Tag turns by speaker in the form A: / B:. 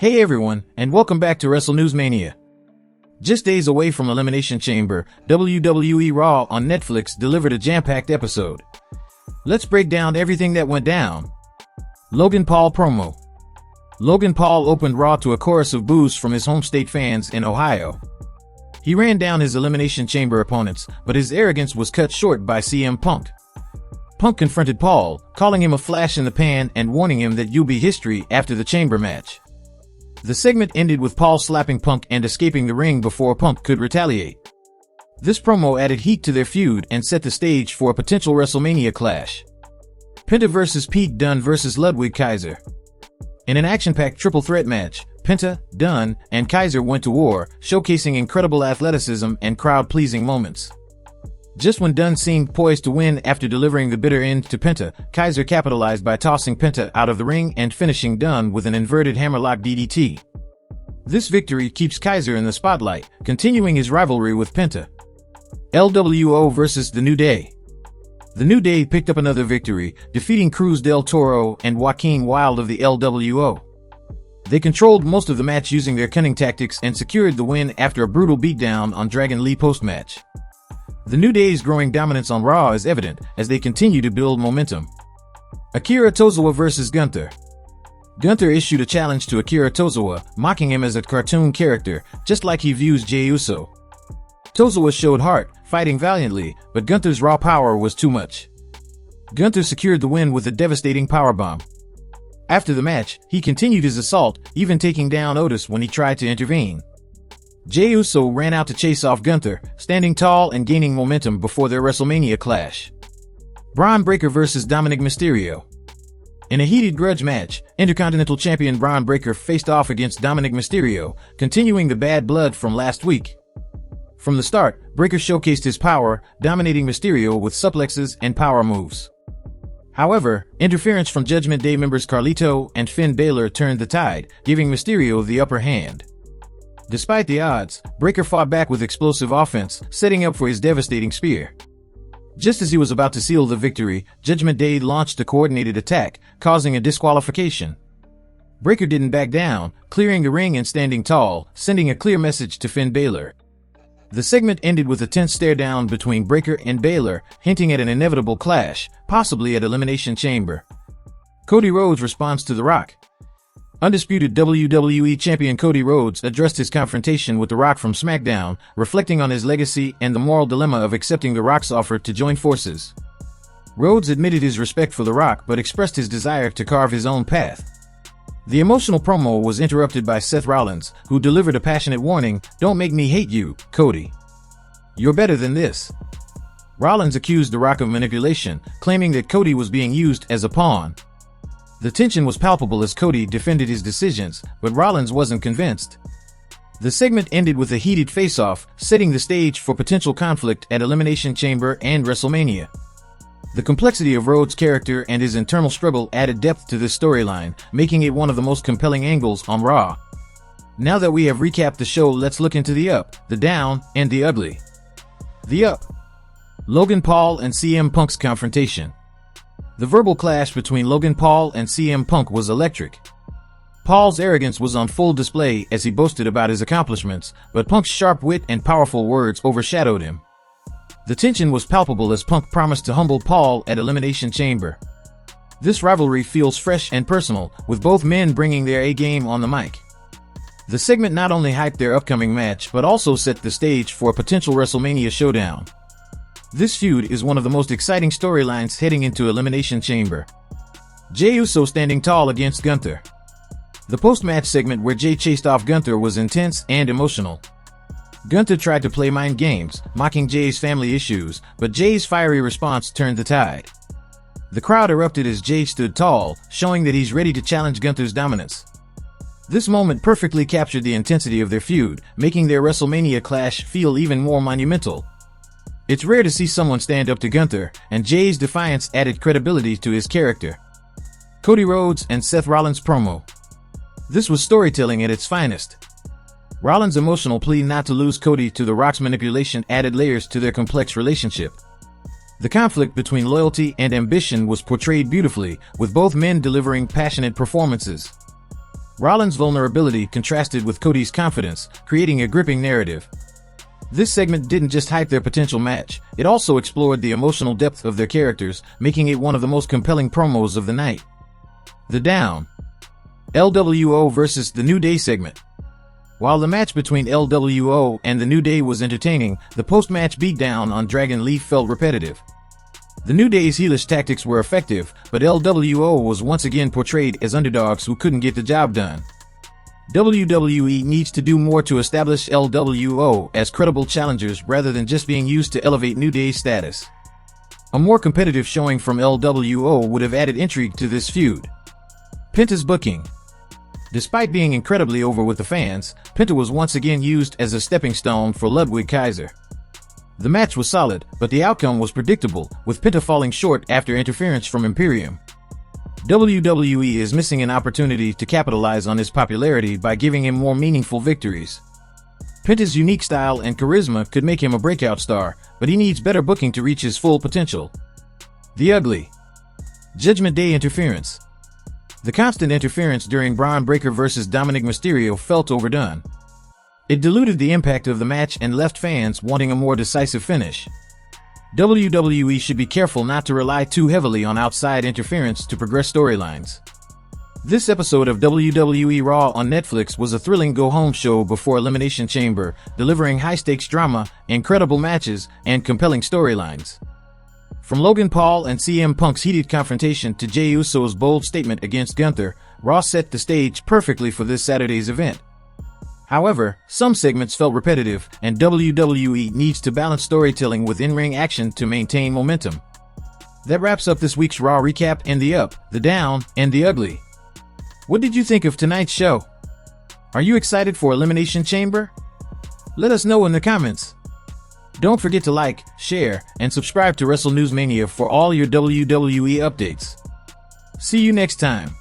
A: Hey everyone, and welcome back to Wrestle News Mania. Just days away from Elimination Chamber, WWE Raw on Netflix delivered a jam-packed episode. Let's break down everything that went down. Logan Paul promo. Logan Paul opened Raw to a chorus of boos from his home state fans in Ohio. He ran down his Elimination Chamber opponents, but his arrogance was cut short by CM Punk. Punk confronted Paul, calling him a flash in the pan and warning him that you'll be history after the Chamber match. The segment ended with Paul slapping Punk and escaping the ring before Punk could retaliate. This promo added heat to their feud and set the stage for a potential WrestleMania clash. Penta vs. Pete Dunne vs. Ludwig Kaiser. In an action-packed triple threat match, Penta, Dunne, and Kaiser went to war, showcasing incredible athleticism and crowd-pleasing moments. Just when Dunne seemed poised to win after delivering the bitter end to Penta, Kaiser capitalized by tossing Penta out of the ring and finishing Dunne with an inverted hammerlock DDT. This victory keeps Kaiser in the spotlight, continuing his rivalry with Penta. LWO vs. The New Day. The New Day picked up another victory, defeating Cruz del Toro and Joaquin Wilde of the LWO. They controlled most of the match using their cunning tactics and secured the win after a brutal beatdown on Dragon Lee post-match. The New Day's growing dominance on Raw is evident as they continue to build momentum. Akira Tozawa vs. Gunther. Gunther issued a challenge to Akira Tozawa, mocking him as a cartoon character, just like he views Jey Uso. Tozawa showed heart, fighting valiantly, but Gunther's raw power was too much. Gunther secured the win with a devastating powerbomb. After the match, he continued his assault, even taking down Otis when he tried to intervene. Jey Uso ran out to chase off Gunther, standing tall and gaining momentum before their WrestleMania clash. Bron Breakker vs. Dominik Mysterio. In a heated grudge match, Intercontinental Champion Bron Breakker faced off against Dominik Mysterio, continuing the bad blood from last week. From the start, Breakker showcased his power, dominating Mysterio with suplexes and power moves. However, interference from Judgment Day members Carlito and Finn Balor turned the tide, giving Mysterio the upper hand. Despite the odds, Breakker fought back with explosive offense, setting up for his devastating spear. Just as he was about to seal the victory, Judgment Day launched a coordinated attack, causing a disqualification. Breakker didn't back down, clearing the ring and standing tall, sending a clear message to Finn Balor. The segment ended with a tense stare-down between Breakker and Balor, hinting at an inevitable clash, possibly at Elimination Chamber. Cody Rhodes responds to The Rock. Undisputed WWE Champion Cody Rhodes addressed his confrontation with The Rock from SmackDown, reflecting on his legacy and the moral dilemma of accepting The Rock's offer to join forces. Rhodes admitted his respect for The Rock but expressed his desire to carve his own path. The emotional promo was interrupted by Seth Rollins, who delivered a passionate warning, "Don't make me hate you, Cody. You're better than this." Rollins accused The Rock of manipulation, claiming that Cody was being used as a pawn. The tension was palpable as Cody defended his decisions, but Rollins wasn't convinced. The segment ended with a heated face-off, setting the stage for potential conflict at Elimination Chamber and WrestleMania. The complexity of Rhodes' character and his internal struggle added depth to this storyline, making it one of the most compelling angles on Raw. Now that we have recapped the show, let's look into the up, the down, and the ugly. The up. Logan Paul and CM Punk's confrontation. The verbal clash between Logan Paul and CM Punk was electric. Paul's arrogance was on full display as he boasted about his accomplishments, but Punk's sharp wit and powerful words overshadowed him. The tension was palpable as Punk promised to humble Paul at Elimination Chamber. This rivalry feels fresh and personal, with both men bringing their A-game on the mic. The segment not only hyped their upcoming match but also set the stage for a potential WrestleMania showdown. This feud is one of the most exciting storylines heading into Elimination Chamber. Jey Uso standing tall against Gunther. The post-match segment where Jey chased off Gunther was intense and emotional. Gunther tried to play mind games, mocking Jey's family issues, but Jey's fiery response turned the tide. The crowd erupted as Jey stood tall, showing that he's ready to challenge Gunther's dominance. This moment perfectly captured the intensity of their feud, making their WrestleMania clash feel even more monumental. It's rare to see someone stand up to Gunther, and Jey's defiance added credibility to his character. Cody Rhodes and Seth Rollins promo. This was storytelling at its finest. Rollins' emotional plea not to lose Cody to The Rock's manipulation added layers to their complex relationship. The conflict between loyalty and ambition was portrayed beautifully, with both men delivering passionate performances. Rollins' vulnerability contrasted with Cody's confidence, creating a gripping narrative. This segment didn't just hype their potential match, it also explored the emotional depth of their characters, making it one of the most compelling promos of the night. The Down. LWO versus The New Day segment. While the match between LWO and The New Day was entertaining, the post-match beatdown on Dragon Leaf felt repetitive. The New Day's heelish tactics were effective, but LWO was once again portrayed as underdogs who couldn't get the job done. WWE needs to do more to establish LWO as credible challengers rather than just being used to elevate New Day's status. A more competitive showing from LWO would have added intrigue to this feud. Penta's booking. Despite being incredibly over with the fans, Penta was once again used as a stepping stone for Ludwig Kaiser. The match was solid, but the outcome was predictable, with Penta falling short after interference from Imperium. WWE is missing an opportunity to capitalize on his popularity by giving him more meaningful victories. Penta's unique style and charisma could make him a breakout star, but he needs better booking to reach his full potential. The Ugly. Judgment Day interference. The constant interference during Bron Breakker vs. Dominik Mysterio felt overdone. It diluted the impact of the match and left fans wanting a more decisive finish. WWE should be careful not to rely too heavily on outside interference to progress storylines. This episode of WWE Raw on Netflix was a thrilling go-home show before Elimination Chamber, delivering high-stakes drama, incredible matches, and compelling storylines. From Logan Paul and CM Punk's heated confrontation to Jey Uso's bold statement against Gunther, Raw set the stage perfectly for this Saturday's event. However, some segments felt repetitive, and WWE needs to balance storytelling with in-ring action to maintain momentum. That wraps up this week's Raw recap and the up, the down, and the ugly. What did you think of tonight's show? Are you excited for Elimination Chamber? Let us know in the comments. Don't forget to like, share, and subscribe to Wrestle News Mania for all your WWE updates. See you next time.